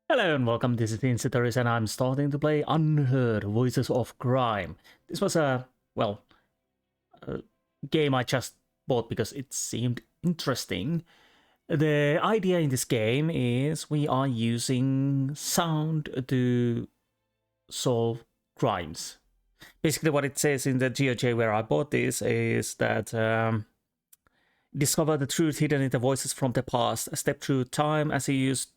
Hello and welcome, this is Insti and I'm starting to play Unheard, Voices of Crime. This was a game I just bought because it seemed interesting. The idea in this game is we are using sound to solve crimes. Basically what it says in the GOJ where I bought this is that discover the truth hidden in the voices from the past, step through time as you use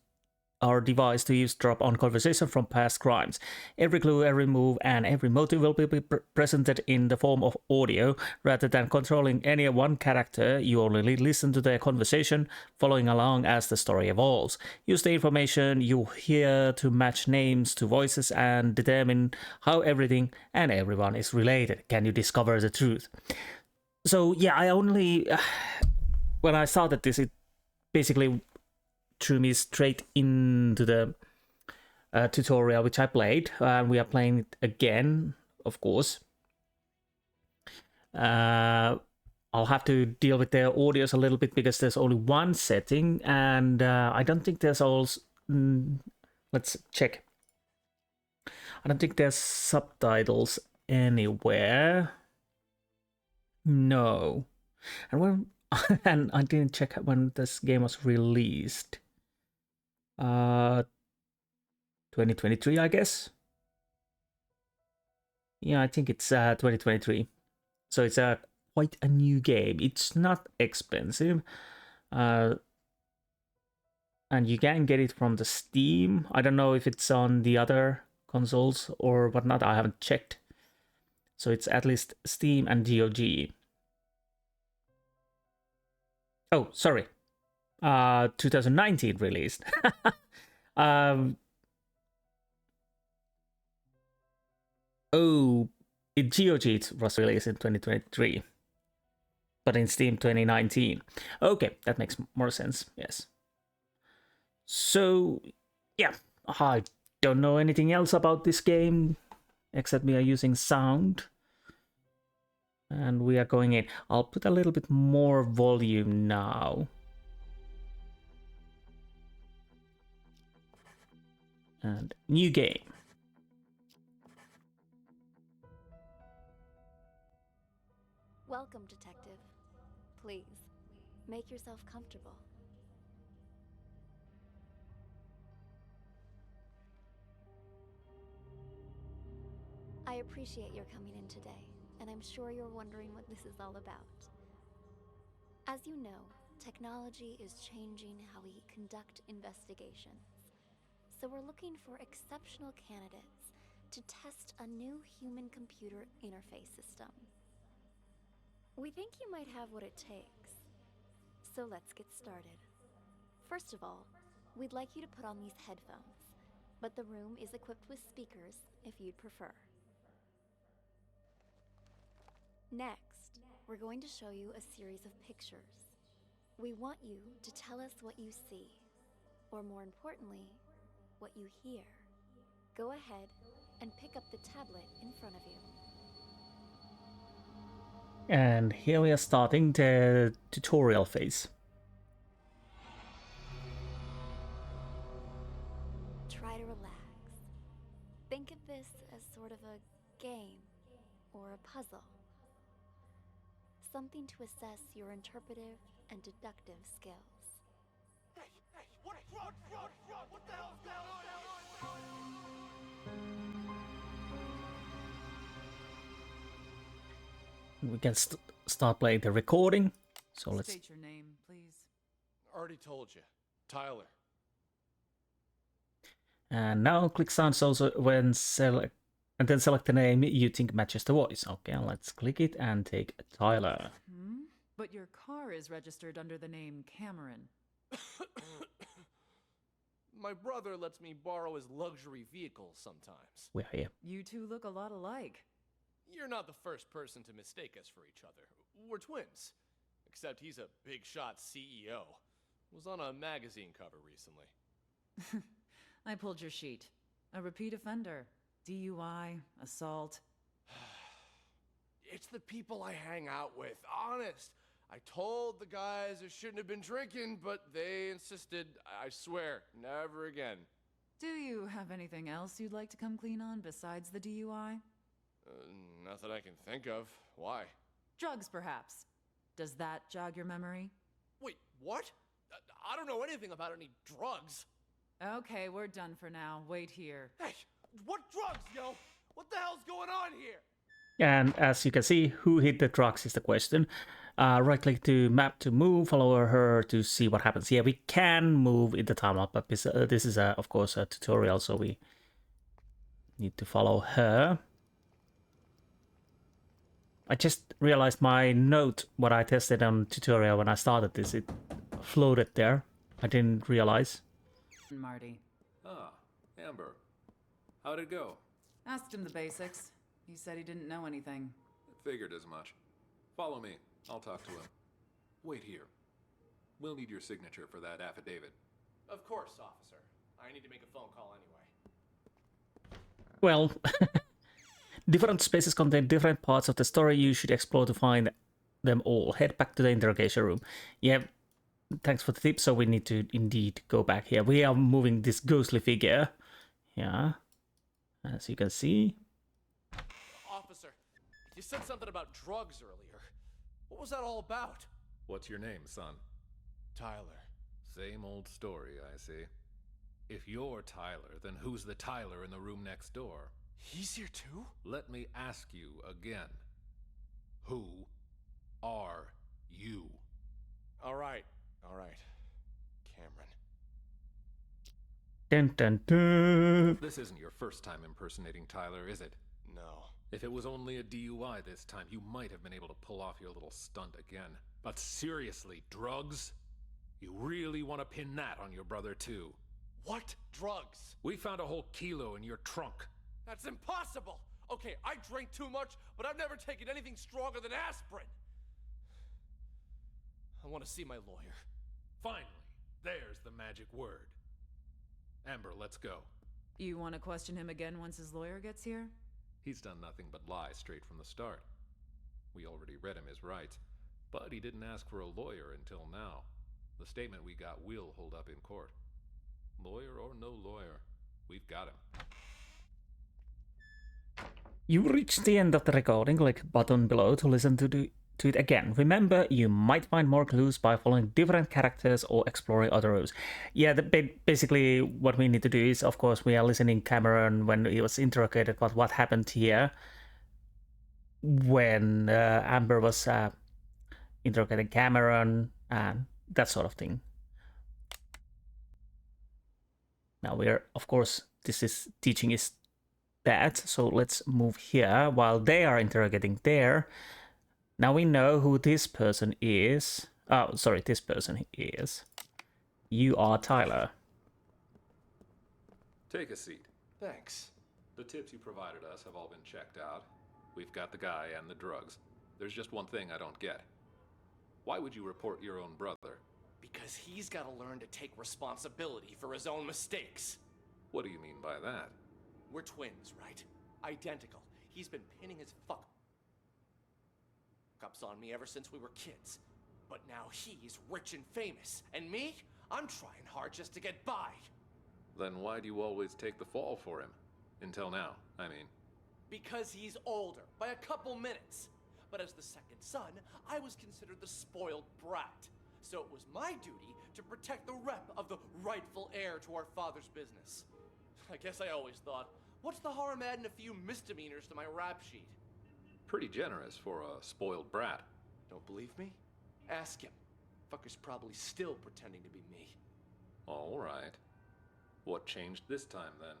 our device to eavesdrop on conversation from past crimes. Every clue, every move, and every motive will be presented in the form of audio. Rather than controlling any one character, you only listen to their conversation, following along as the story evolves. Use the information you hear to match names to voices and determine how everything and everyone is related. Can you discover the truth? So yeah, I only when I started this, it basically threw me straight into the tutorial which I played, and we are playing it again, of course. I'll have to deal with the audios a little bit because there's only one setting, and I don't think there's also. Let's check. I don't think there's subtitles anywhere. No, and when and I didn't check when this game was released. 2023, I guess. Yeah, I think it's 2023. So it's quite a new game. It's not expensive. And you can get it from the Steam. I don't know if it's on the other consoles or whatnot. I haven't checked. So it's at least Steam and GOG. Oh, sorry. 2019 released. Oh, in GOG it was released in 2023, but in Steam 2019. Okay, that makes more sense, yes. So, yeah, I don't know anything else about this game, except we are using sound. And we are going in. I'll put a little bit more volume now. And new game. Welcome, Detective. Please, make yourself comfortable. I appreciate your coming in today, and I'm sure you're wondering what this is all about. As you know, technology is changing how we conduct investigations. So we're looking for exceptional candidates to test a new human-computer interface system. We think you might have what it takes. So let's get started. First of all, we'd like you to put on these headphones, but the room is equipped with speakers if you'd prefer. Next, we're going to show you a series of pictures. We want you to tell us what you see, or more importantly, what you hear. Go ahead and pick up the tablet in front of you. And here we are starting the tutorial phase. Try to relax. Think of this as sort of a game or a puzzle. Something to assess your interpretive and deductive skills. Hey, what the hell's going on? We can start playing the recording. So let's state your name, please. Already told you. Tyler. And now click sound source when select, and then select the name you think matches the voice. Okay, let's click it and take Tyler. But your car is registered under the name Cameron. My brother lets me borrow his luxury vehicles sometimes. We're here. You two look a lot alike. You're not the first person to mistake us for each other. We're twins. Except he's a big shot CEO. Was on a magazine cover recently. I pulled your sheet. A repeat offender. DUI, assault. It's the people I hang out with, honest. I told the guys I shouldn't have been drinking, but they insisted. I swear, never again. Do you have anything else you'd like to come clean on besides the DUI? Nothing I can think of. Why? Drugs, perhaps. Does that jog your memory? Wait, what? I don't know anything about any drugs. Okay, we're done for now. Wait here. Hey, what drugs, yo? What the hell's going on here? And as you can see, who hit the drugs is the question. Right click to map to move, follow her to see what happens. Yeah, we can move in the timeline, but this is of course a tutorial, so we need to follow her. I just realized my note, what I tested on tutorial when I started this, it floated there. I didn't realize. Marty. Ah, Amber. How'd it go? Asked him the basics. He said he didn't know anything. Figured as much. Follow me. I'll talk to him. Wait here. We'll need your signature for that affidavit. Of course, officer. I need to make a phone call anyway. Well, different spaces contain different parts of the story. You should explore to find them all. Head back to the interrogation room. Yeah, thanks for the tip. So we need to indeed go back here. We are moving this ghostly figure. Yeah, as you can see. Officer, you said something about drugs earlier. What was that all about? What's your name, son? Tyler. Same old story, I see. If you're Tyler, then who's the Tyler in the room next door? He's here too? Let me ask you again. Who are you? All right. Cameron. Dun, dun, dun. This isn't your first time impersonating Tyler, is it? No. If it was only a DUI this time, you might have been able to pull off your little stunt again. But seriously, drugs? You really want to pin that on your brother too? What drugs? We found a whole kilo in your trunk. That's impossible! Okay, I drink too much, but I've never taken anything stronger than aspirin. I want to see my lawyer. Finally, there's the magic word. Amber, let's go. You want to question him again once his lawyer gets here? He's done nothing but lie straight from the start. We already read him his rights, but he didn't ask for a lawyer until now. The statement we got will hold up in court. Lawyer or no lawyer, we've got him. You reached the end of the recording. Click button below to listen to it again. Remember, you might find more clues by following different characters or exploring other routes. Yeah, basically what we need to do is, of course, we are listening Cameron when he was interrogated about what happened here when Amber was interrogating Cameron and that sort of thing. Now we're, of course, this is teaching is that, so let's move here while they are interrogating there. Now we know who this person is. Oh, sorry, this person is. You are Tyler. Take a seat. Thanks. The tips you provided us have all been checked out. We've got the guy and the drugs. There's just one thing I don't get. Why would you report your own brother? Because he's got to learn to take responsibility for his own mistakes. What do you mean by that? We're twins, right? Identical. He's been pinning his fuck-ups on me ever since we were kids. But now he's rich and famous. And me? I'm trying hard just to get by. Then why do you always take the fall for him? Until now, I mean. Because he's older, by a couple minutes. But as the second son, I was considered the spoiled brat. So it was my duty to protect the rep of the rightful heir to our father's business. I guess I always thought, what's the harm adding a few misdemeanors to my rap sheet? Pretty generous for a spoiled brat. Don't believe me? Ask him. Fucker's probably still pretending to be me. All right. What changed this time, then?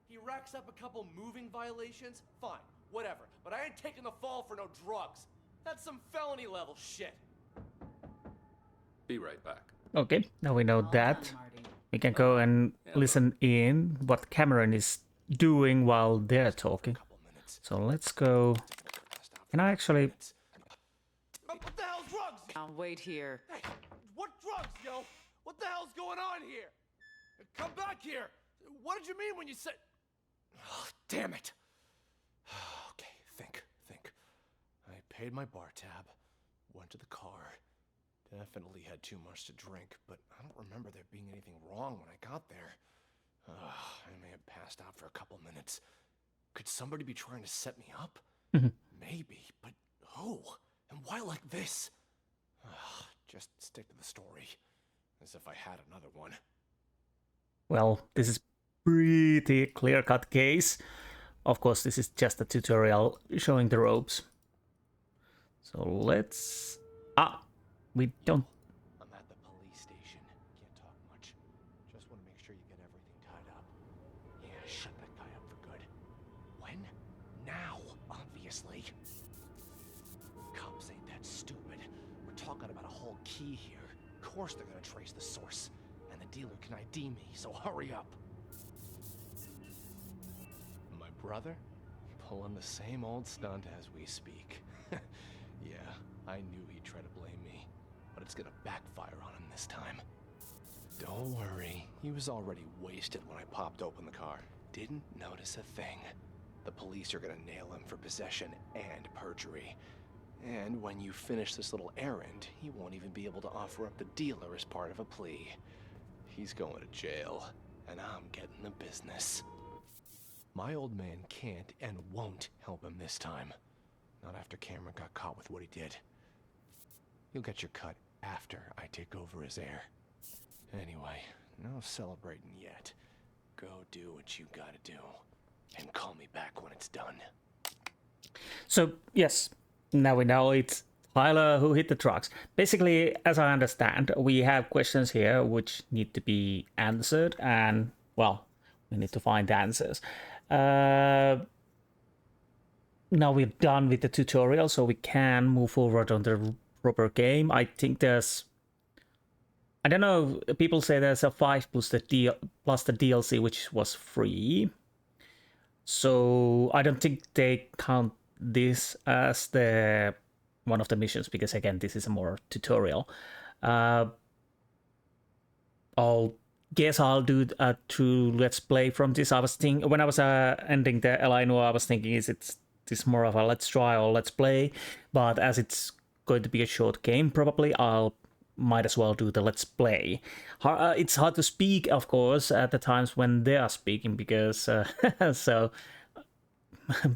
He racks up a couple moving violations? Fine, whatever. But I ain't taking the fall for no drugs. That's some felony level shit. Be right back. Okay, now we know All that. done, Marty. We can go and listen in what Cameron is doing while they're talking. Couple minutes. So let's go. Can I actually... What the hell's drugs? Now wait here. Hey, what drugs, yo? What the hell's going on here? Come back here. What did you mean when you said... Oh, damn it. Okay, think. I paid my bar tab, went to the car, definitely had too much to drink, but I don't remember there being anything wrong when I got there. passed out for a couple minutes. Could somebody be trying to set me up? Maybe, but who? And why like this? Just stick to the story. As if I had another one. Well, this is pretty clear-cut case. Of course, this is just a tutorial showing the ropes. So let's... we don't... I'm at the police station. Can't talk much. Just want to make sure you get everything tied up. Yeah, shut that guy up for good. When? Now, obviously. Cops ain't that stupid. We're talking about a whole key here. Of course they're gonna trace the source. And the dealer can ID me, so hurry up. My brother? Pulling the same old stunt as we speak. Yeah, I knew he'd try to blame me, but it's gonna backfire on him this time. Don't worry, he was already wasted when I popped open the car. Didn't notice a thing. The police are gonna nail him for possession and perjury. And when you finish this little errand, he won't even be able to offer up the dealer as part of a plea. He's going to jail, and I'm getting the business. My old man can't and won't help him this time. Not after Cameron got caught with what he did. You'll get your cut after I take over as heir. Anyway, no celebrating yet. Go do what you gotta do. And call me back when it's done. So, yes, now we know it's Tyler who hit the trucks. Basically, as I understand, we have questions here which need to be answered, and, well, we need to find the answers. Now we're done with the tutorial, so we can move forward on the proper game. I think there's... I don't know, people say there's a 5 plus the DLC, which was free. So I don't think they count this as the one of the missions, because again, this is a more tutorial. I'll do a true let's play from this. I was thinking, when I was ending the Elino, I was thinking, is it this more of a let's try or let's play? But as it's going to be a short game, probably I'll might as well do the let's play. It's hard to speak, of course, at the times when they are speaking, because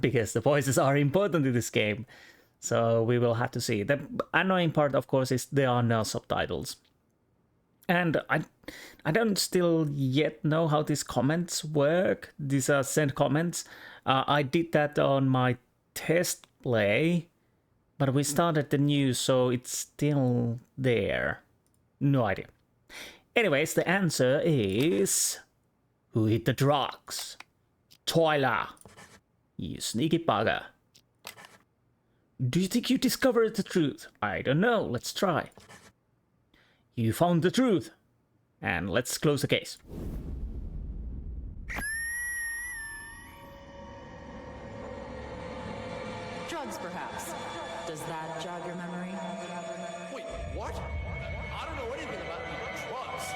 because the voices are important in this game. So we will have to see. The annoying part, of course, is there are no subtitles. And I don't still yet know how these comments work. These are sent comments. I did that on my test play, but we started the news, so it's still there. No idea. Anyways, the answer is... Who hit the drugs? Tyler. You sneaky bugger. Do you think you discovered the truth? I don't know. Let's try. You found the truth. And let's close the case. Drugs, perhaps. Does that jog your memory? Wait, what? I don't know anything about drugs.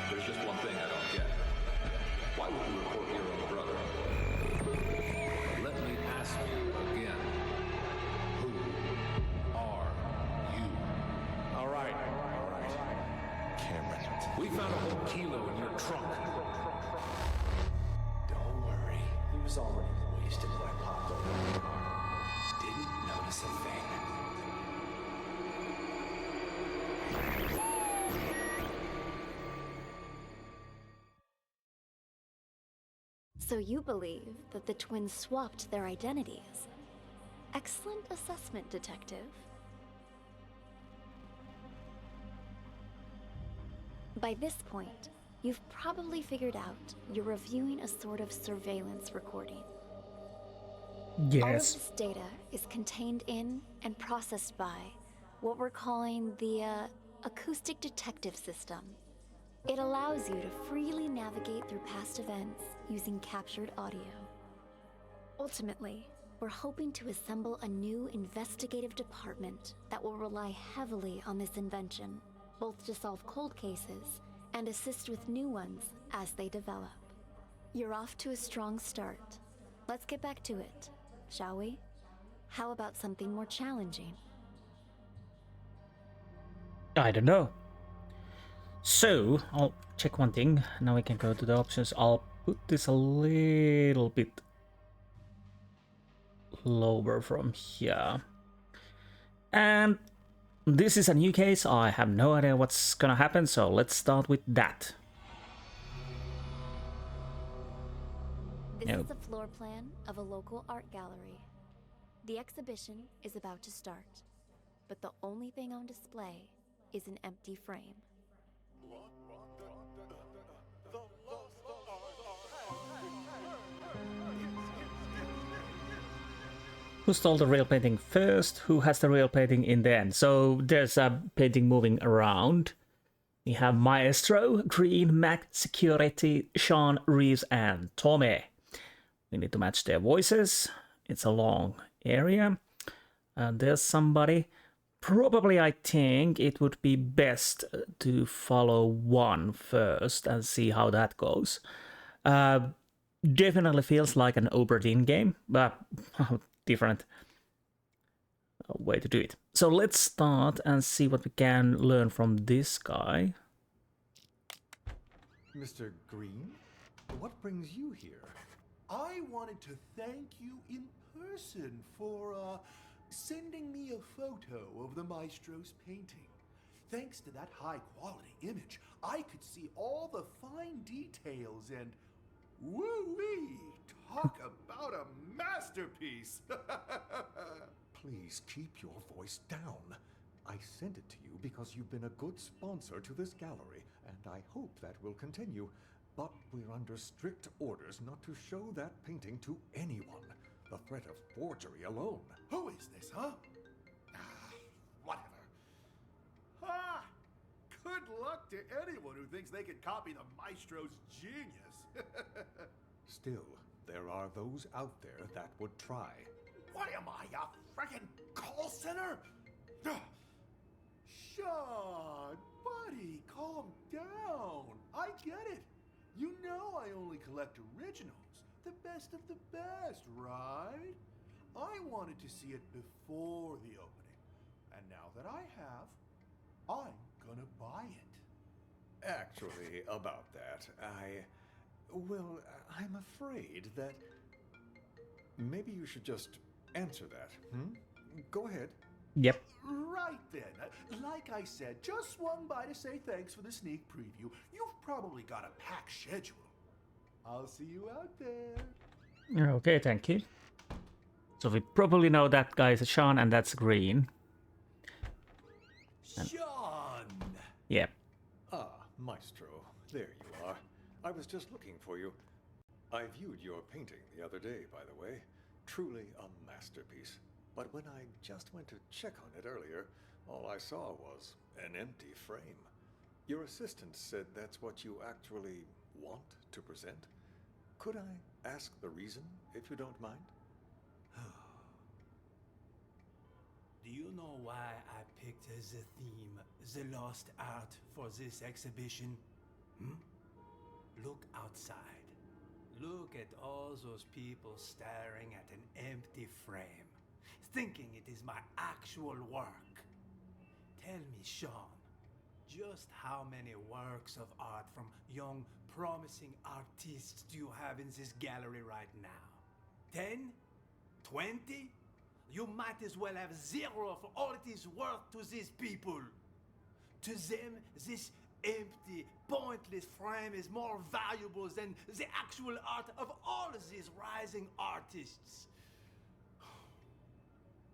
There's just one thing I don't get. Why would you report your own brother? Let me ask you again. Who are you? All right. Cameron. We found a whole kilo in your trunk. Don't worry. He was already wasted when I popped open the car. Didn't notice a thing. So you believe that the twins swapped their identities? Excellent assessment, Detective. By this point, you've probably figured out you're reviewing a sort of surveillance recording. All of Yes. this data is contained in and processed by what we're calling the acoustic detective system. It allows you to freely navigate through past events using captured audio. Ultimately, we're hoping to assemble a new investigative department that will rely heavily on this invention, both to solve cold cases and assist with new ones as they develop. You're off to a strong start. Let's get back to it, shall we? How about something more challenging? I don't know. So, I'll check one thing. Now we can go to the options. I'll put this a little bit lower from here. And this is a new case. I have no idea what's gonna happen, so let's start with that. This Nope. is the floor plan of a local art gallery. The exhibition is about to start, but the only thing on display is an empty frame. Who stole the real painting first? Who has the real painting in the end? So there's a painting moving around. We have Maestro, Green, Mac, Security, Sean, Reeves, and Tommy. We need to match their voices. It's a long area. And there's somebody. Probably I think it would be best to follow one first and see how that goes. Definitely feels like an Oberdeen game, but different way to do it. So let's start and see what we can learn from this guy. Mr. Green, what brings you here? I wanted to thank you in person for, sending me a photo of the maestro's painting. Thanks to that high-quality image, I could see all the fine details and... woo-wee! Talk about a masterpiece! Please keep your voice down. I sent it to you because you've been a good sponsor to this gallery, and I hope that will continue. But we're under strict orders not to show that painting to anyone. The threat of forgery alone. Who is this, huh? Whatever. Ah! Good luck to anyone who thinks they can copy the maestro's genius. Still, there are those out there that would try. What am I, a frickin' call center? Sean, buddy, calm down. I get it. You know I only collect originals. The best of the best, right? I wanted to see it before the opening. And now that I have, I'm gonna buy it. Actually, about that, I'm afraid that maybe you should just answer that. Go ahead. Yep. Right then. Like I said, just swung by to say thanks for the sneak preview. You've probably got a packed schedule. I'll see you out there. Okay, thank you. So we probably know that guy is Sean and that's Green. Sean! Yep. Ah, Maestro, there you are. I was just looking for you. I viewed your painting the other day, by the way. Truly a masterpiece. But when I just went to check on it earlier, all I saw was an empty frame. Your assistant said that's what you actually want to present. Could I ask the reason, if you don't mind? Do you know why I picked as a theme the lost art for this exhibition? Look outside. Look at all those people staring at an empty frame, thinking it is my actual work. Tell me, Sean, just how many works of art from young, promising artists do you have in this gallery right now? 10? 20? You might as well have 0 for all it is worth to these people. To them, this empty, pointless frame is more valuable than the actual art of all of these rising artists.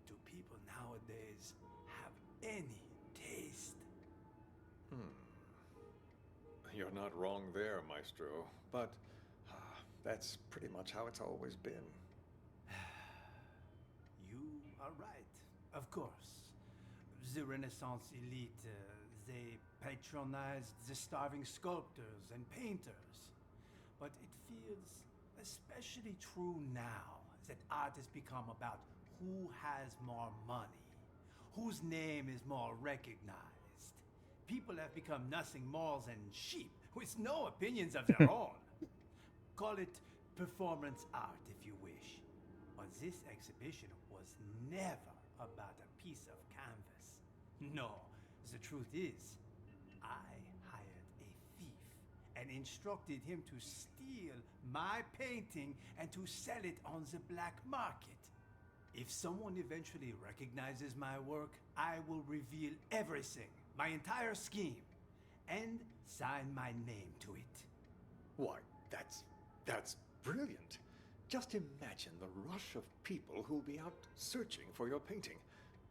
Do people nowadays have any taste? You're not wrong there, Maestro, but that's pretty much how it's always been. You are right, of course. The Renaissance elite, they patronized the starving sculptors and painters. But it feels especially true now that art has become about who has more money, whose name is more recognized. People have become nothing more than sheep with no opinions of their own. Call it performance art if you wish. But this exhibition was never about a piece of canvas. No, the truth is, I hired a thief, and and instructed him to steal my painting and to sell it on the black market. If someone eventually recognizes my work, I will reveal everything, my entire scheme, and sign my name to it. Why, that's brilliant. Just imagine the rush of people who'll be out searching for your painting.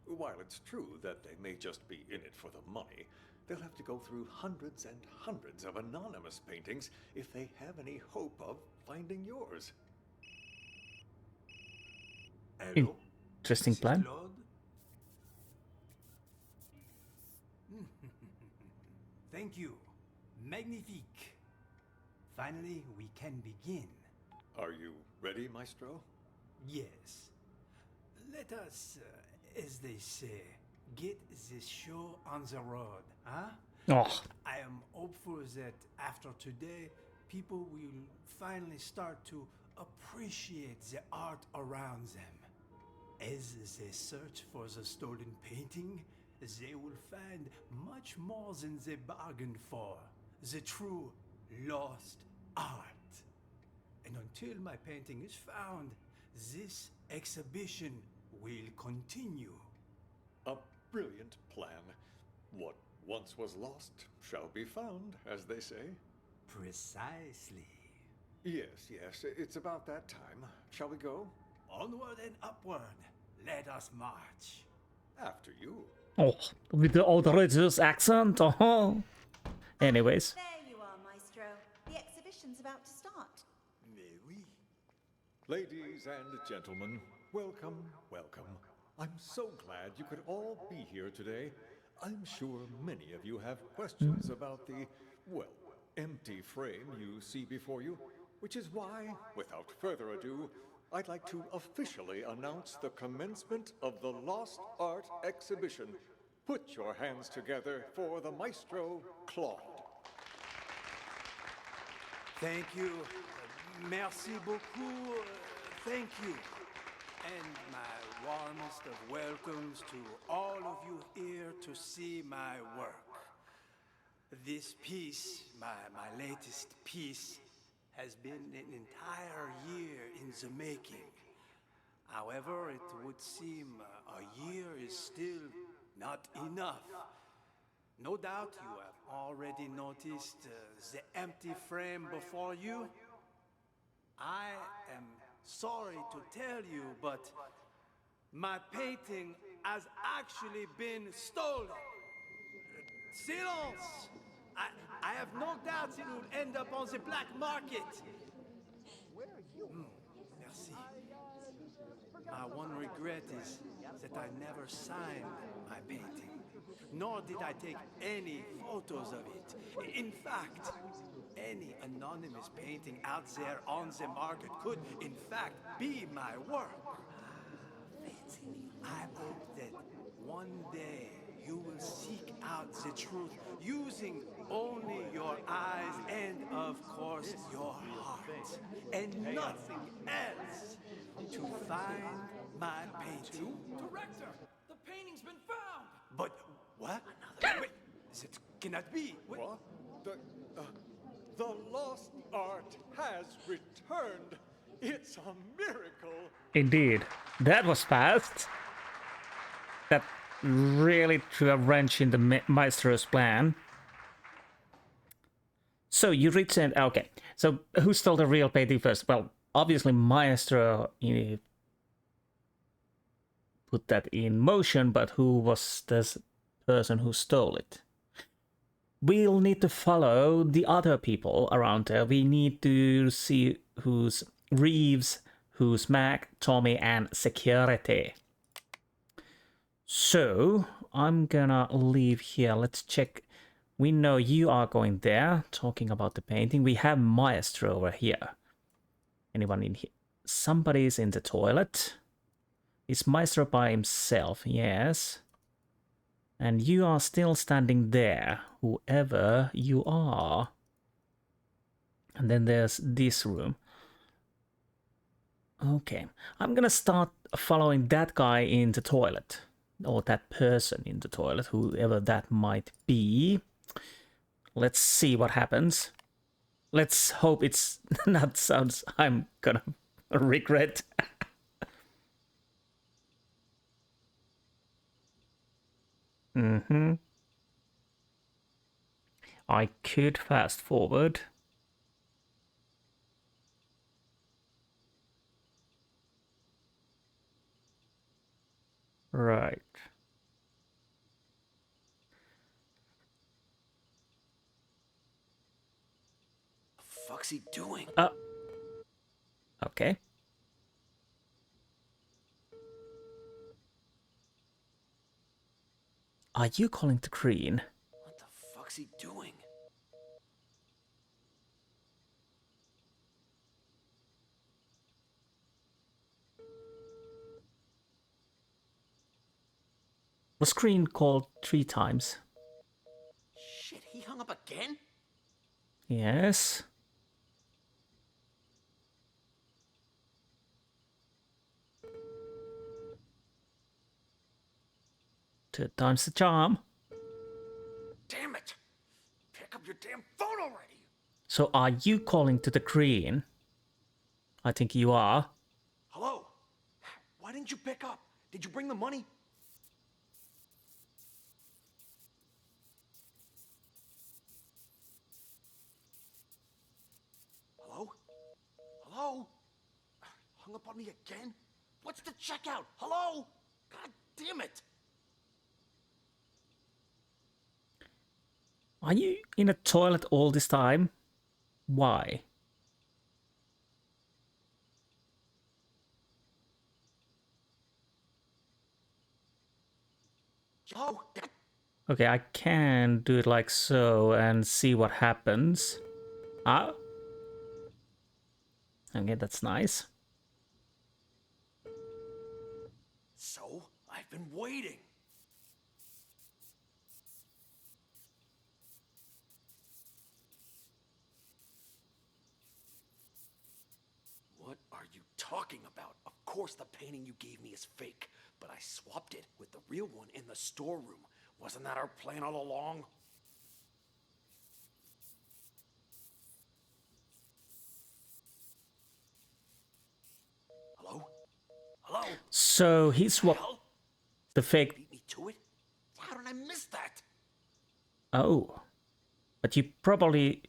While it's true that they may just be in it for the money, they'll have to go through hundreds and hundreds of anonymous paintings if they have any hope of finding yours. Hello? Interesting Mrs. plan. Claude? Thank you. Magnifique. Finally, we can begin. Are you ready, Maestro? Yes. Let us, as they say, get this show on the road, huh? Oh, I am hopeful that after today, people will finally start to appreciate the art around them. As they search for the stolen painting, they will find much more than they bargained for. The true lost art. And until my painting is found, this exhibition will continue. A brilliant plan. What once was lost shall be found, as they say. Precisely. Yes, it's about that time. Shall we go? Onward and upward. Let us march. After you. oh, with the outrageous accent. Oh. Anyways, There you are, Maestro. The exhibition's about to start. Mais oui. Ladies and gentlemen, welcome, welcome. I'm so glad you could all be here today. I'm sure many of you have questions about the, well, empty frame you see before you, which is why, without further ado, I'd like to officially announce the commencement of the Lost Art Exhibition. Put your hands together for the Maestro Claude. Thank you. Merci beaucoup. Thank you. And my warmest of welcomes to all of you here to see my work. This piece, my latest piece, has been an entire year in the making. However, it would seem a year is still not enough. No doubt you have already noticed the empty frame before you. I am sorry to tell you, but my painting has actually been stolen. Silence! I have no doubts it will end up on the black market. Merci. My one regret is that I never signed my painting, nor did I take any photos of it. In fact, any anonymous painting out there on the market could, in fact, be my work. I hope that one day you will seek out the truth using only your eyes and, of course, your heart, and nothing else to find my painting. Director, the painting's been found! But what? Wait, that cannot be. What? The lost art has returned. It's a miracle. indeed, that was fast. That really threw a wrench in the Maestro's plan. So you returned. Okay, so who stole the real painting first? Well, obviously Maestro put that in motion, but who was this person who stole it? We'll need to follow the other people around there. We need to see who's Reeves, who's Mac, Tommy, and security. So I'm gonna leave here. Let's check. We know you are going there, talking about the painting. We have Maestro over here. Anyone in here? Somebody's in the toilet. Is Maestro by himself? Yes. And you are still standing there, whoever you are. And then there's this room. Okay, I'm gonna start following that guy in the toilet. Or that person in the toilet, whoever that might be. Let's see what happens. Let's hope it's not sounds I'm gonna regret. Mm-hmm. I could fast forward. Right. The fuck's he doing? Okay. Are you calling to Green? What the fuck's he doing? Was Green called 3 times? Shit, he hung up again? Yes. Third time's the charm. Damn it! Pick up your damn phone already! So are you calling to the Green? I think you are. Hello? Why didn't you pick up? Did you bring the money? Hello? Hello? Hung up on me again? What's the checkout? Hello? God damn it! Are you in a toilet all this time? Why? Hello? Okay, I can do it like so and see what happens. Ah. Okay, that's nice. So, I've been waiting. What are you talking about? Of course the painting you gave me is fake, but I swapped it with the real one in the storeroom. Wasn't that our plan all along? Hello? Hello? So he swapped Hell? the fake. Beat me to it? How did I miss that? Oh. But you probably...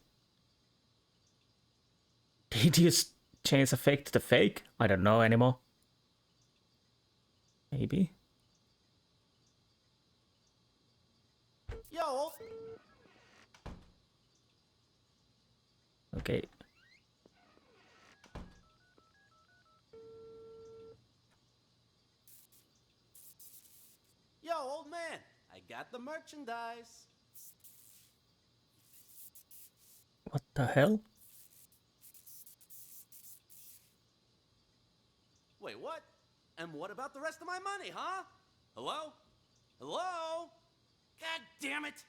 Did you change the fake to the fake? I don't know anymore. Maybe. Yo! Okay. Yo, old man, I got the merchandise. What the hell? Wait, what? And what about the rest of my money, huh? Hello? Hello? God damn it!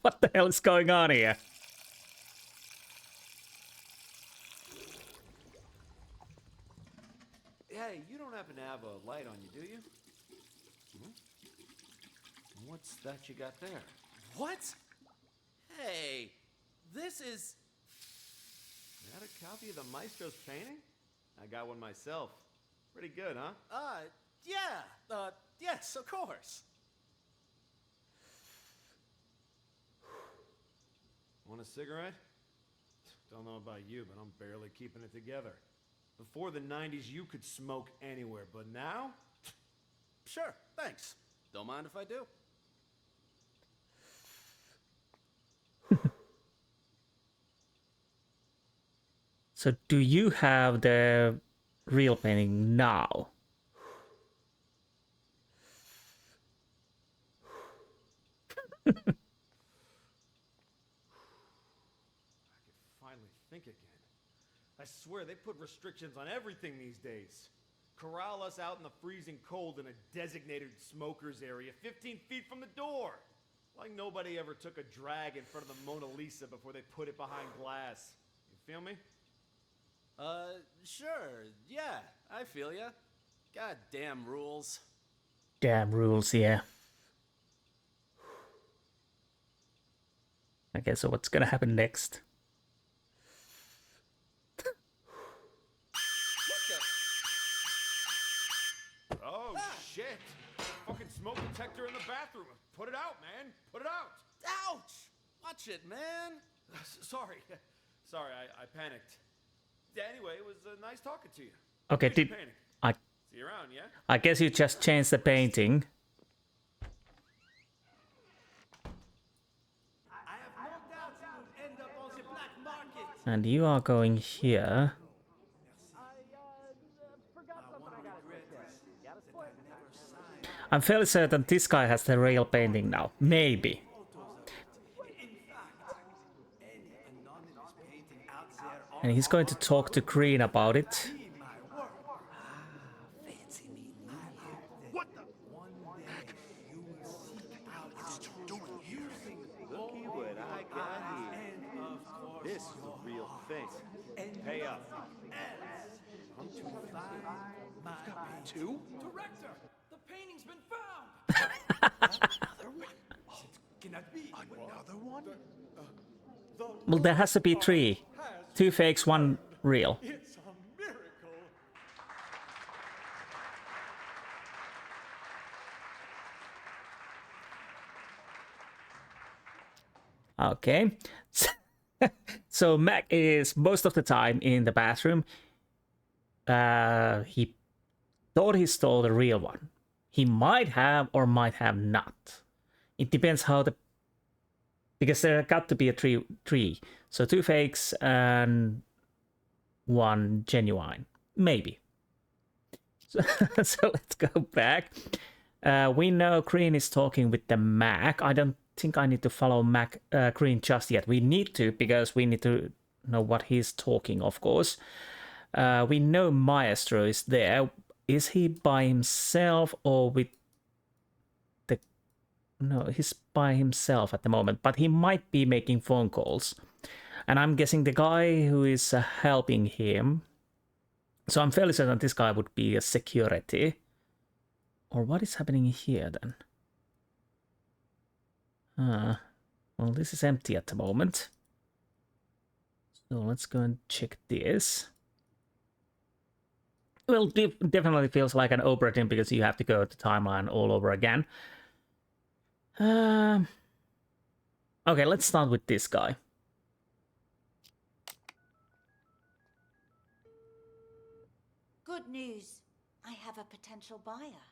What the hell is going on here? Hey, you don't happen to have a light on you, do you? What's that you got there? What? Hey, this is... Is that a copy of the Maestro's painting? I got one myself. Pretty good, huh? Yeah. Yes, of course. Want a cigarette? Don't know about you, but I'm barely keeping it together. Before the 90s, you could smoke anywhere, but now? Sure, thanks. Don't mind if I do. So do you have the real painting now? I can finally think again. I swear they put restrictions on everything these days. Corral us out in the freezing cold in a designated smokers area 15 feet from the door. Like nobody ever took a drag in front of the Mona Lisa before they put it behind glass. You feel me? Sure. Yeah, I feel ya. Goddamn rules. Damn rules, yeah. Okay, so what's gonna happen next? Oh, shit! Fucking smoke detector in the bathroom. Put it out, man. Put it out. Ouch! Watch it, man. Sorry. Sorry, I panicked. Anyway, it was nice talking to you. Okay, Finish your painting. I See you around, yeah? I guess you just changed the painting. I have no doubt you will end up on the black market. And you are going here. I'm fairly certain this guy has the real painting now. Maybe. And he's going to talk to Green about it. What the? Looky what I got here. This is the real thing. Pay up. Two? Director, the painting's been found. Another one? Cannot be. Another one? Well, there has to be 3. 2 fakes, 1 real. It's a miracle. Okay. So Mac is most of the time in the bathroom. He thought he stole the real one. He might have or might have not. It depends how the... Because there got to be a three. So 2 fakes and 1 genuine. Maybe. So, so let's go back. We know Green is talking with the Mac. I don't think I need to follow Mac Green just yet. We need to, because we need to know what he's talking, of course. We know Maestro is there. Is he by himself or with the... No, he's by himself at the moment, but he might be making phone calls. And I'm guessing the guy who is helping him... So I'm fairly certain this guy would be a security. Or what is happening here then? Well, this is empty at the moment. So let's go and check this. Well, definitely feels like an operating because you have to go to timeline all over again. Okay, let's start with this guy. Good news. I have a potential buyer.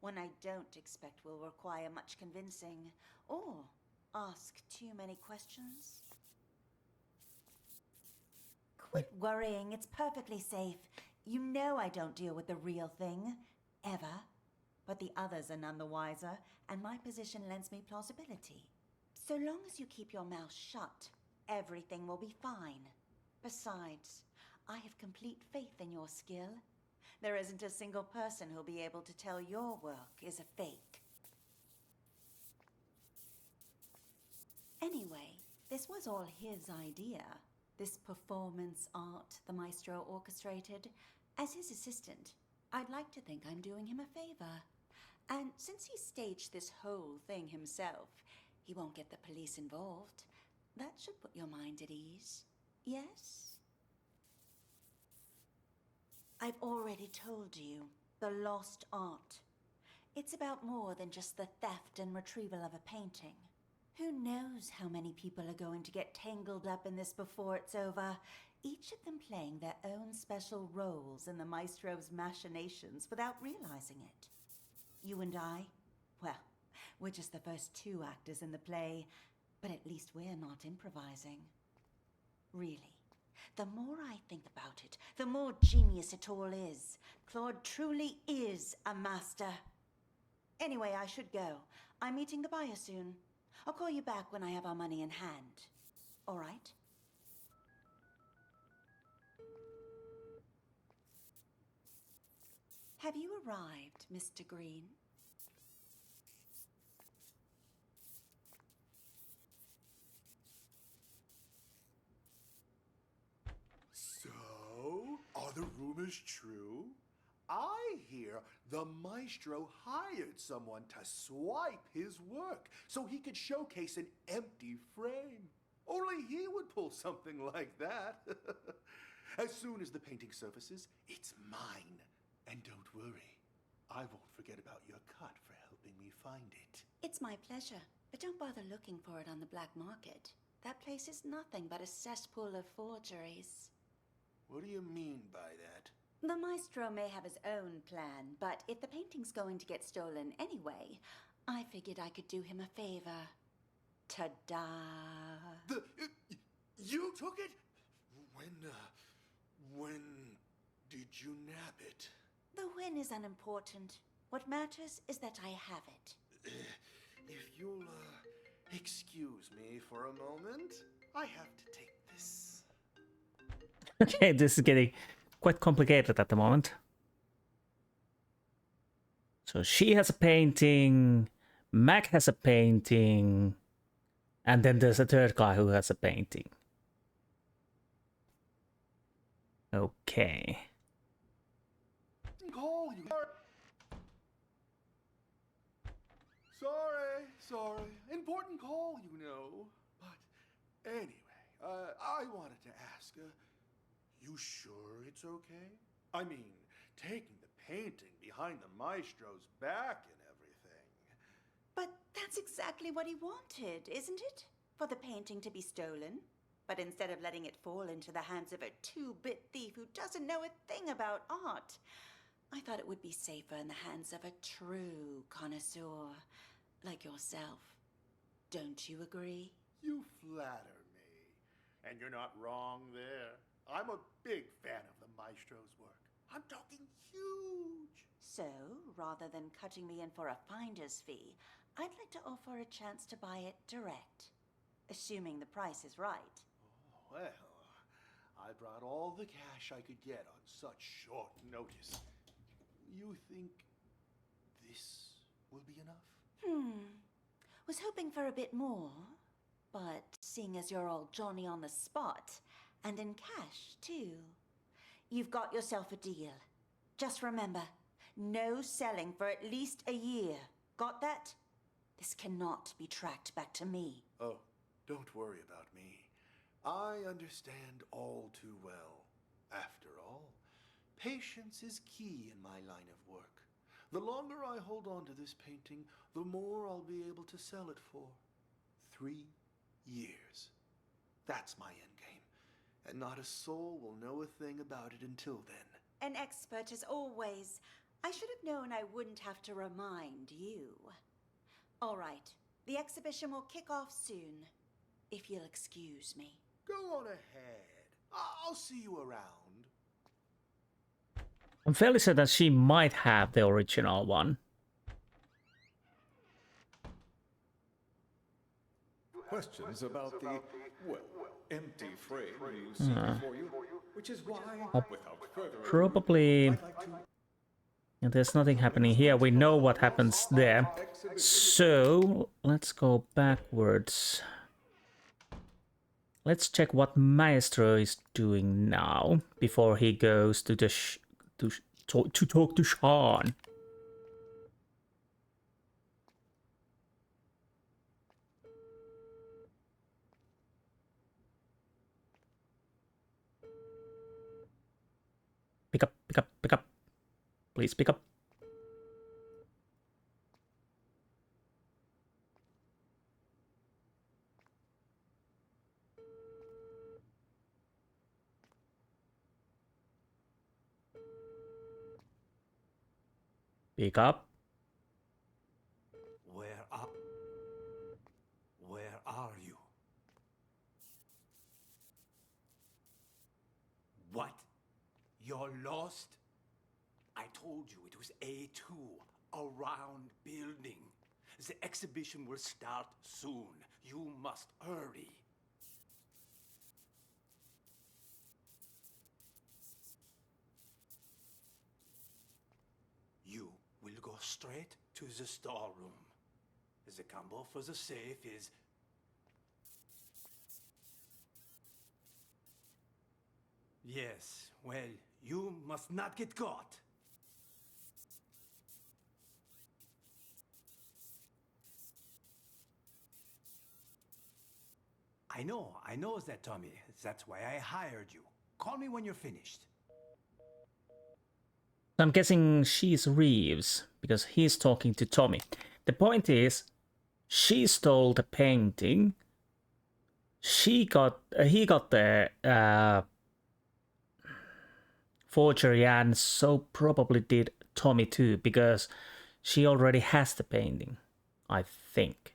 One I don't expect will require much convincing or ask too many questions. Quit worrying. It's perfectly safe. You know I don't deal with the real thing, ever. But the others are none the wiser, and my position lends me plausibility. So long as you keep your mouth shut, everything will be fine. Besides, I have complete faith in your skill. There isn't a single person who'll be able to tell your work is a fake. Anyway, this was all his idea. This performance art the Maestro orchestrated. As his assistant, I'd like to think I'm doing him a favor. And since he staged this whole thing himself, he won't get the police involved. That should put your mind at ease. Yes? I've already told you, the lost art. It's about more than just the theft and retrieval of a painting. Who knows how many people are going to get tangled up in this before it's over, each of them playing their own special roles in the Maestro's machinations without realizing it. You and I, well, we're just the first 2 actors in the play, but at least we're not improvising. Really, the more I think about it, the more genius it all is. Claude truly is a master. Anyway, I should go. I'm meeting the buyer soon. I'll call you back when I have our money in hand. All right? Have you arrived, Mr. Green? So, are the rumors true? I hear the Maestro hired someone to swipe his work so he could showcase an empty frame. Only he would pull something like that. As soon as the painting surfaces, it's mine. And don't worry, I won't forget about your cut for helping me find it. It's my pleasure, but don't bother looking for it on the black market. That place is nothing but a cesspool of forgeries. What do you mean by that? The maestro may have his own plan, but if the painting's going to get stolen anyway, I figured I could do him a favor. Ta-da! You took it? When did you nab it? The win is unimportant. What matters is that I have it. If you'll, excuse me for a moment, I have to take this. Okay, this is getting quite complicated at the moment. So she has a painting, Mac has a painting, and then there's a third guy who has a painting. Okay. Call you. Sorry. Important call, you know. But anyway, I wanted to ask, you sure it's okay? I mean, taking the painting behind the maestro's back and everything. But that's exactly what he wanted, isn't it? For the painting to be stolen. But instead of letting it fall into the hands of a two-bit thief who doesn't know a thing about art, I thought it would be safer in the hands of a true connoisseur like yourself. Don't you agree? You flatter me. And you're not wrong there. I'm a big fan of the maestro's work. I'm talking huge. So, rather than cutting me in for a finder's fee, I'd like to offer a chance to buy it direct. Assuming the price is right. Oh, well, I brought all the cash I could get on such short notice. You think this will be enough? Was hoping for a bit more, but seeing as you're all Johnny on the spot, and in cash, too, you've got yourself a deal. Just remember, no selling for at least a year. Got that? This cannot be tracked back to me. Oh, don't worry about me. I understand all too well. After all, patience is key in my line of work. The longer I hold on to this painting, the more I'll be able to sell it for. 3 years. That's my endgame. And not a soul will know a thing about it until then. An expert as always. I should have known I wouldn't have to remind you. All right, the exhibition will kick off soon. If you'll excuse me. Go on ahead. I'll see you around. I'm fairly certain that she might have the original one. Questions about the, well, empty frame you see before you, which is why, without further ado, Probably... I'd like to... And there's nothing happening here. We know what happens there. So, let's go backwards. Let's check what Maestro is doing now before he goes to the to talk to Sean. Pick up, pick up, pick up. Please pick up. Pick up. Where are you? What? You're lost? I told you it was A2, a round building. The exhibition will start soon. You must hurry. You will go straight to the storeroom. The combo for the safe is... Yes, well, you must not get caught. I know that, Tommy. That's why I hired you. Call me when you're finished. I'm guessing she's Reeves, because he's talking to Tommy. The point is, she stole the painting. He got the forgery, and so probably did Tommy too, because she already has the painting, I think.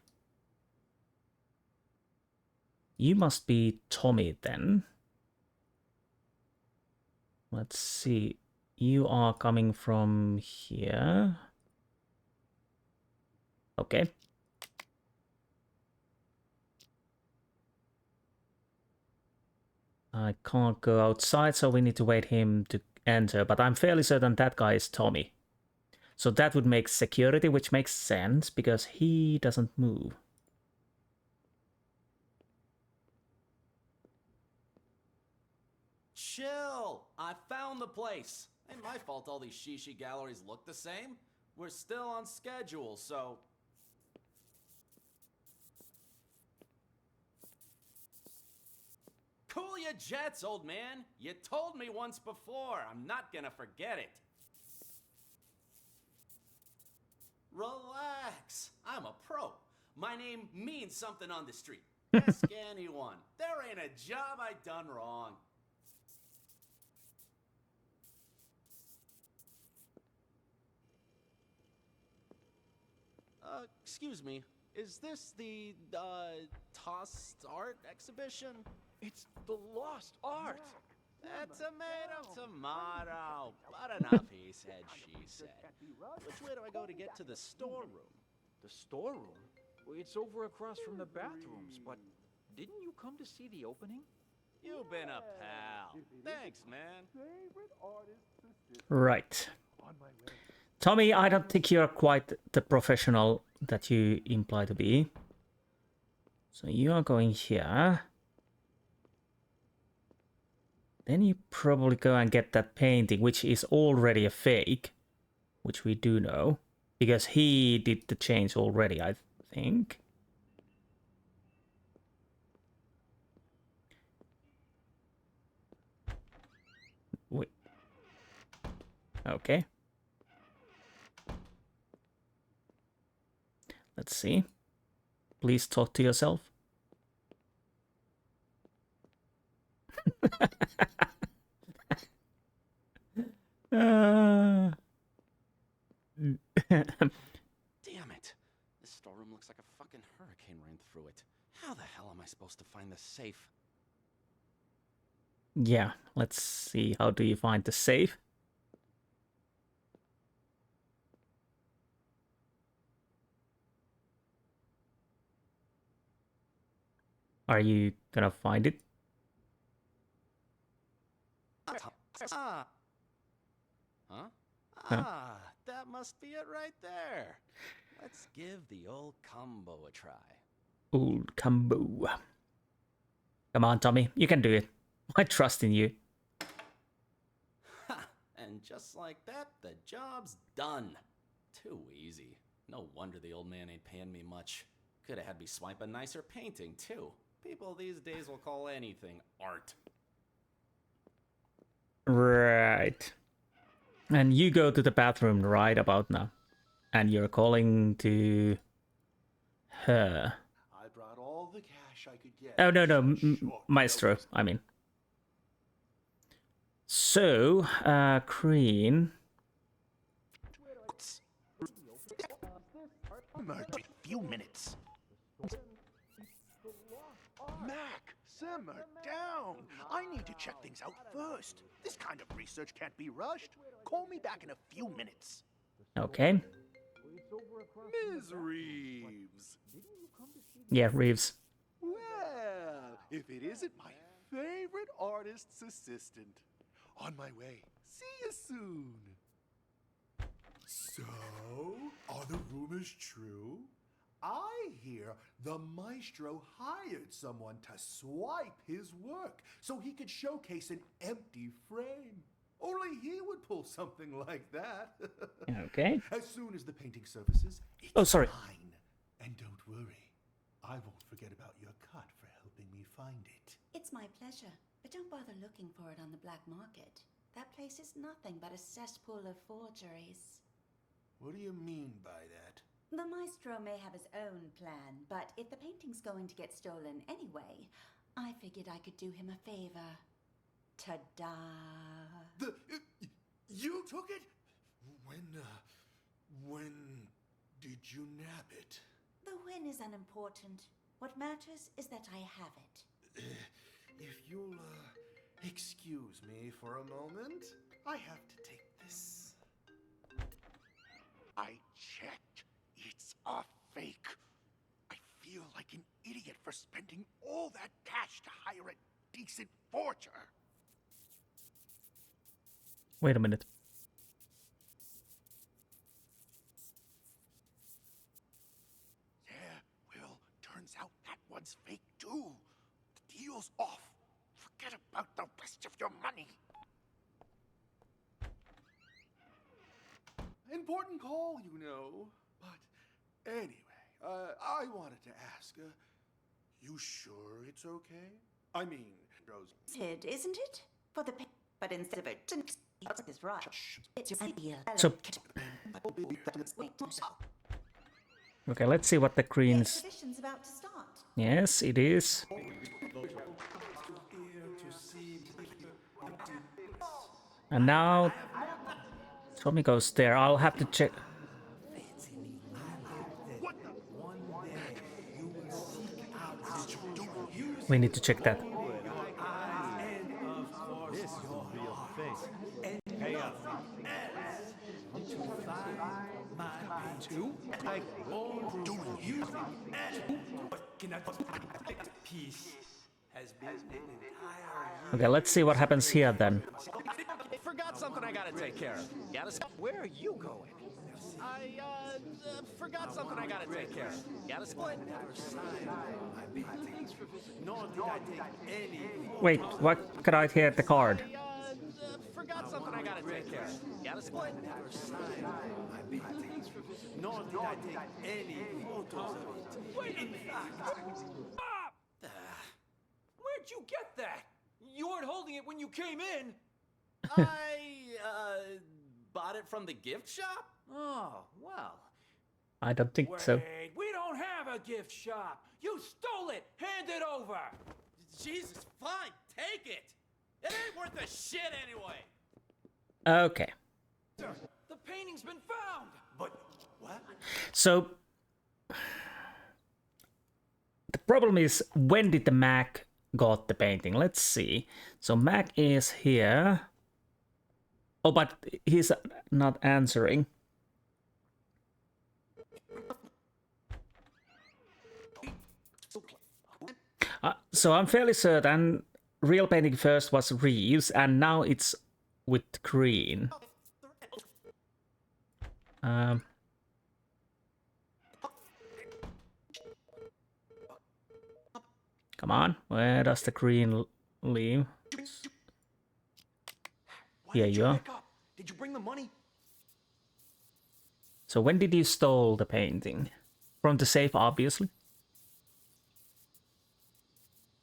You must be Tommy then. Let's see. You are coming from here. Okay. I can't go outside, so we need to wait him to enter, but I'm fairly certain that guy is Tommy. So that would make security, which makes sense, because he doesn't move. Chill! I found the place. Ain't my fault all these shishi galleries look the same. We're still on schedule, so... Cool your jets, old man. You told me once before. I'm not gonna forget it. Relax. I'm a pro. My name means something on the street. Ask anyone. There ain't a job I done wrong. Excuse me. Is this the, Tossed Art exhibition? It's the lost art. Tomato. But enough he said, she said. Which way do I go to get to the storeroom? The storeroom? Well, it's over across from the bathrooms, but didn't you come to see the opening? You've been a pal. Thanks, man. Right. Tommy, I don't think you're quite the professional that you imply to be. So you are going here. Then you probably go and get that painting, which is already a fake. Which we do know. Because he did the change already, I think. Wait. Okay. Let's see. Please talk to yourself. Damn it. This storeroom looks like a fucking hurricane ran through it. How the hell am I supposed to find the safe? Yeah, let's see. How do you find the safe? Are you gonna find it? Huh? That must be it right there. Let's give the old combo a try. Old combo. Come on, Tommy. You can do it. I trust in you. Ha! And just like that, the job's done. Too easy. No wonder the old man ain't paying me much. Could have had me swipe a nicer painting, too. People these days will call anything art. Right. And you go to the bathroom right about now. And you're calling to her. I brought all the cash I could get. Oh, no, Maestro, I mean. So, Crean. Few minutes. Mac, simmer down. I need to check things out first. This kind of research can't be rushed. Call me back in a few minutes. Okay. Ms. Reeves. Yeah, Reeves. Well, if it isn't my favorite artist's assistant. On my way. See you soon. So, are the rumors true? I hear the maestro hired someone to swipe his work so he could showcase an empty frame. Only he would pull something like that. Okay. As soon as the painting surfaces, it's Oh, sorry. mine. And don't worry, I won't forget about your cut for helping me It's my pleasure, but don't bother looking for it on the black market. That place is nothing but a cesspool of forgeries. What do you mean by that? The maestro may have his own plan, but if the painting's going to get stolen anyway, I figured I could do him a favor. Ta-da! You took it? When did you nab it? The win is unimportant. What matters is that I have it. If you'll, excuse me for a moment, I have to take this. I checked. It's a fake. I feel like an idiot for spending all that cash to hire a decent forger. Wait a minute. Yeah, well, turns out that one's fake too. The deal's off. Forget about the rest of your money. Important call, you know. But anyway, I wanted to ask, you sure it's okay? I mean, Rosie. Hid, isn't it? For the but instead of it, is right. It's your idea. So, okay, let's see what the Queen's... Exhibition's about to start. Yes, it is. And now Tommy goes there. I'll have to check. We need to check that. This is a real thing. Pay up. Okay, let's see what happens here then. Forgot something I gotta take care of. Where are you going? I, forgot something I gotta take care of. Gotta split. Wait, what could I hear the card? Forgot something I gotta take care of. Gotta split. Nor did I take any photos of it. Wait, in fact... Stop! Where'd you get that? You weren't holding it when you came in. I, bought it from the gift shop? Oh, well. I don't think so. Wait, we don't have a gift shop. You stole it. Hand it over. Jesus, fine, take it. It ain't worth a shit anyway. Okay. The painting's been found. But what? So the problem is, when did the Mac got the painting? Let's see. So Mac is here. Oh, but he's not answering. So I'm fairly certain real painting first was Reeves, and now it's with Green. Come on, where does the Green leave? Here you are. Did you bring the money? So when did you stole the painting? From the safe, obviously.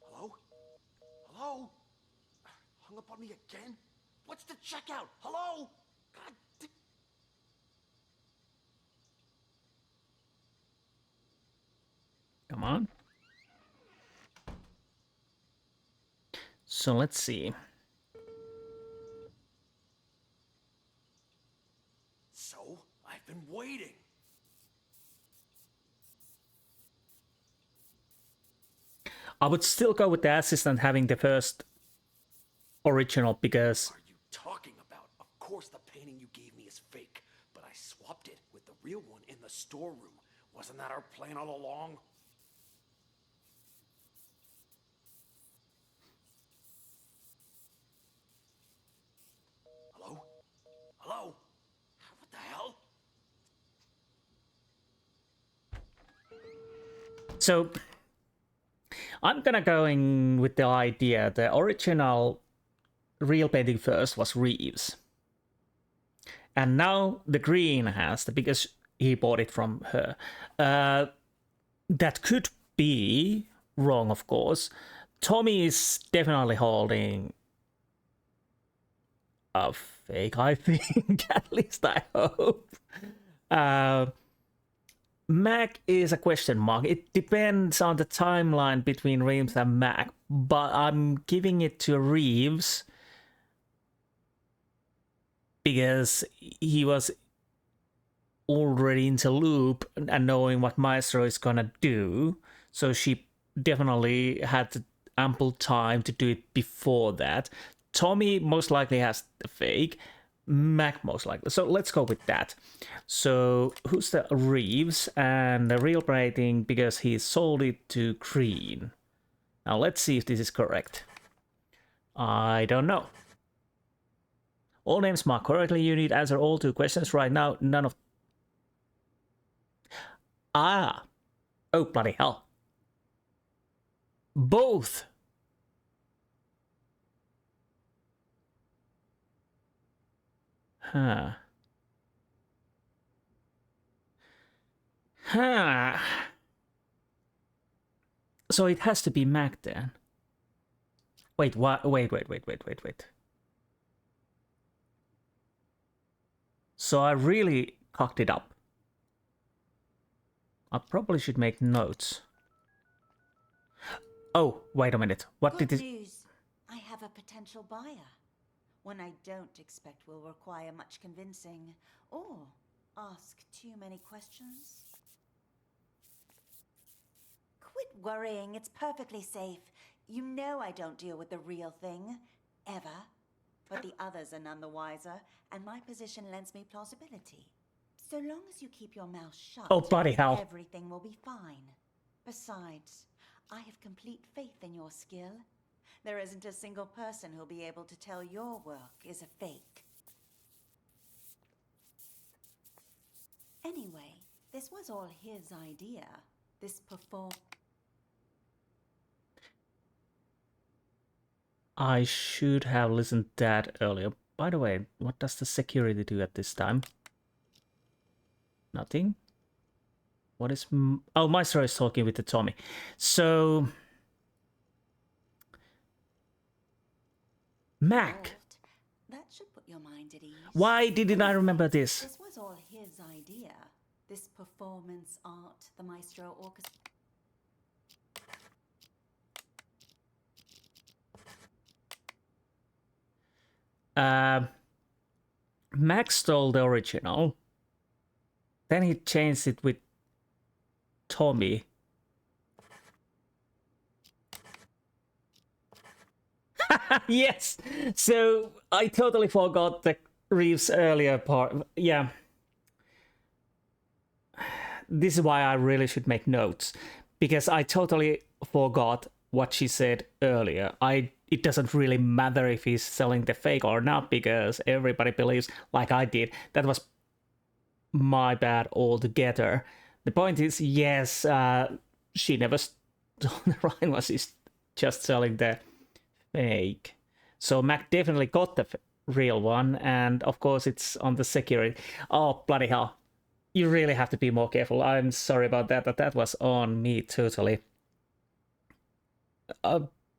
Hello? Hello? Hung up on me again? What's the checkout? Hello? God damn. Come on. So let's see. So, I've been waiting. I would still go with the assistant having the first original, because... What are you talking about? Of course the painting you gave me is fake, but I swapped it with the real one in the storeroom. Wasn't that our plan all along? Hello? Hello? What the hell? So, I'm gonna going with the idea the original real painting first was Reeves. And now the Green has the, because he bought it from her. That could be wrong, of course, Tommy is definitely holding a fake, I think. At least I hope. Mac is a question mark. It depends on the timeline between Reeves and Mac, but I'm giving it to Reeves because he was already into loop and knowing what Maestro is gonna do, so she definitely had ample time to do it before that. Tommy most likely has the fake, Mac most likely. So let's go with that. So who's the Reeves? And the real rating because he sold it to Green. Now let's see if this is correct. I don't know. All names marked correctly. You need to answer all 2 questions right now. None of... Ah! Oh, bloody hell. Both! Huh. Huh. So it has to be Mac then. Wait, what? Wait. So I really cocked it up. I probably should make notes. Oh, wait a minute. What Good did this... news. I have a potential buyer. One I don't expect will require much convincing or ask too many questions. Quit worrying. It's perfectly safe. You know I don't deal with the real thing. Ever. But the others are none the wiser, and my position lends me plausibility. So long as you keep your mouth shut, Oh, bloody hell. everything will be fine. Besides, I have complete faith in your skill. There isn't a single person who'll be able to tell your work is a fake. Anyway, this was all his idea. This I should have listened to that earlier. By the way, what does the security do at this time? Nothing. What is... Oh, Maestro is talking with the Tommy. So... Mac. That should put your mind at ease. Why didn't I remember this? This was all his idea. This performance art, the Maestro Orchestra. Max stole the original. Then he changed it with Tommy. Yes! So I totally forgot the Reeves earlier part. Yeah. This is why I really should make notes. Because I totally forgot what she said earlier. It doesn't really matter if he's selling the fake or not, because everybody believes, like I did. That was my bad altogether. The point is, yes, she never stole the right one. She's just selling the fake. So Mac definitely got the real one, and of course it's on the security. Oh, bloody hell. You really have to be more careful. I'm sorry about that, but that was on me totally.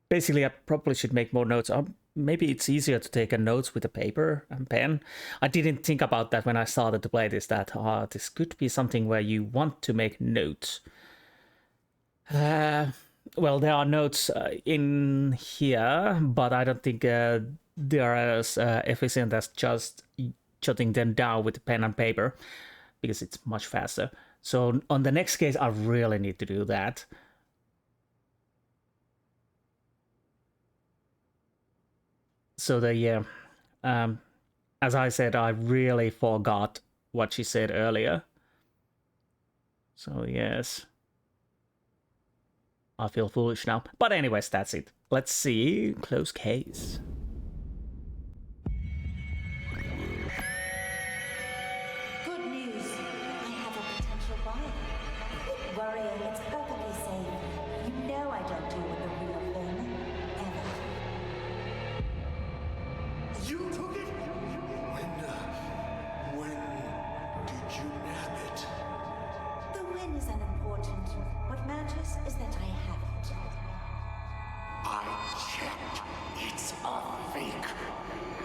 Basically, I probably should make more notes. Maybe it's easier to take a notes with a paper and pen. I didn't think about that when I started to play this, that this could be something where you want to make notes. Well, there are notes in here, but I don't think they are as efficient as just jotting them down with pen and paper, because it's much faster. So on the next case, I really need to do that. So yeah, as I said, I really forgot what she said earlier. So yes, I feel foolish now. But anyways, that's it. Let's see. Close case. Good news. I have a potential buyer. Quit worrying. It's perfectly safe. You know I don't deal with the real thing. Ever. You took it? When did you nab it? The win is unimportant. What matters is that I have it. I a fake.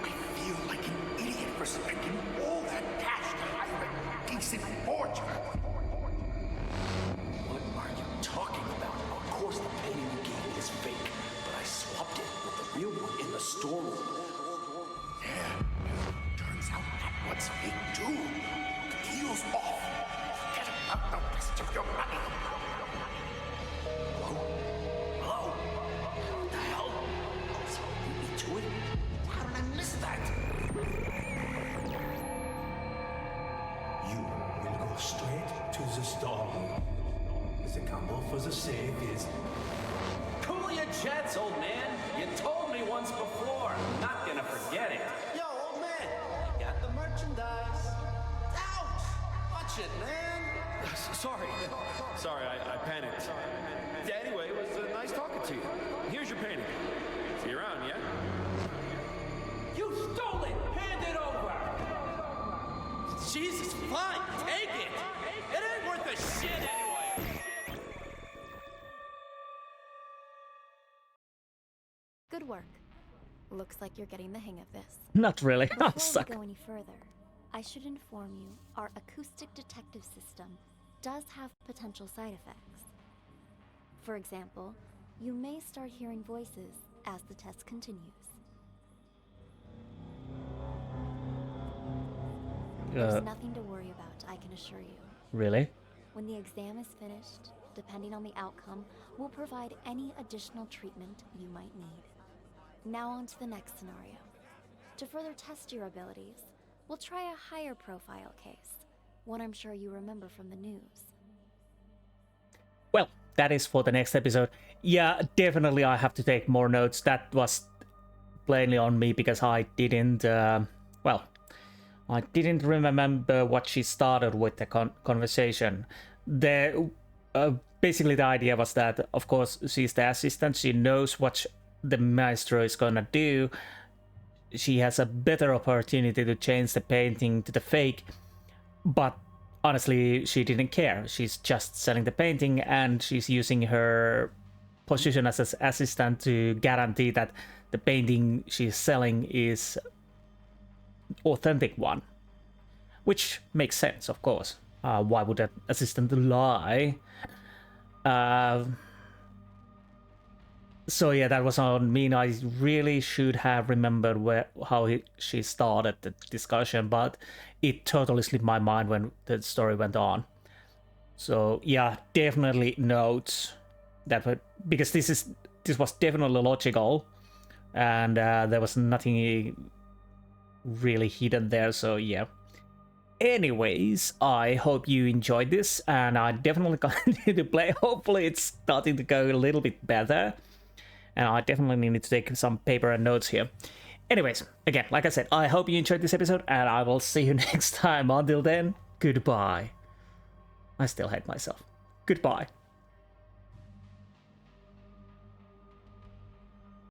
I feel like an idiot for spending all that cash to hire a decent forger. What are you talking about? Of course the painting you gave me is fake, but I swapped it with the real one in the storeroom. Yeah, turns out that one's fake too. The deal's off. Forget about the rest of your money. Hello? Hello? What the hell? Someone beat me to it? How did I miss that? You will go straight to the storeroom. The combo for the safe is... Cool your jets, old man. You told me once before. Not gonna forget it. Yo, old man, I got the merchandise. Ouch! Watch it, man. Sorry, I panicked. Yeah, anyway, it was nice talking to you. Here's your painting. See you around, yeah? You stole it! Hand it over! Jesus, fine, take it! It ain't worth a shit anyway! Good work. Looks like you're getting the hang of this. Not really. I Before suck. we go any further, I should inform you our acoustic detective system does have potential side effects. For example, you may start hearing voices as the test continues. There's nothing to worry about, I can assure you. Really? When the exam is finished, depending on the outcome, we'll provide any additional treatment you might need. Now on to the next scenario. To further test your abilities, we'll try a higher profile case, one I'm sure you remember from the news. Well, that is for the next episode. Yeah, definitely I have to take more notes. That was plainly on me because I didn't, I didn't remember what she started with the conversation. Basically the idea was that, of course, she's the assistant. She knows what the maestro is gonna do. She has a better opportunity to change the painting to the fake, but honestly, she didn't care. She's just selling the painting, and she's using her position as an assistant to guarantee that the painting she's selling is authentic one, which makes sense, of course. Why would an assistant lie? So yeah, that was on me. I really should have remembered how she started the discussion, but it totally slipped my mind when the story went on. So yeah, definitely notes that because this was definitely logical, and there was nothing really hidden there. So yeah. Anyways, I hope you enjoyed this, and I definitely continue to play. Hopefully, it's starting to go a little bit better. And I definitely need to take some paper and notes here. Anyways, again, like I said, I hope you enjoyed this episode, and I will see you next time. Until then, goodbye. I still hate myself. Goodbye.